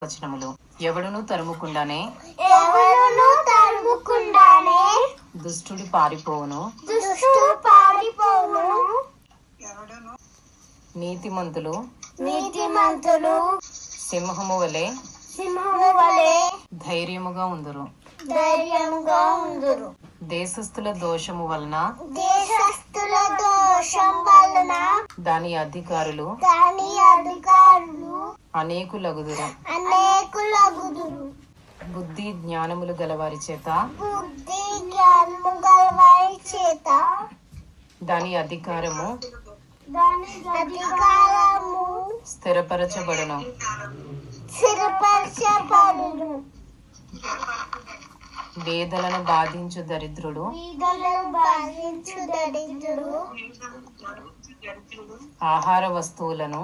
వచనములు. ఎవడును తరుముకుండానే దుష్టుడు పారిపోవును, నీతిమంతులు సింహము వలె ధైర్యముగా ఉందురు. దేశస్థుల దోషము వలన దాని అధికారులు అనేకులగుదురు. బుద్ధి జ్ఞానములు గలవారి చేత దాని అధికారము స్థిరపరచబడును. వేదలను బాధించు దరిద్రుడు ఆహార వస్తువులను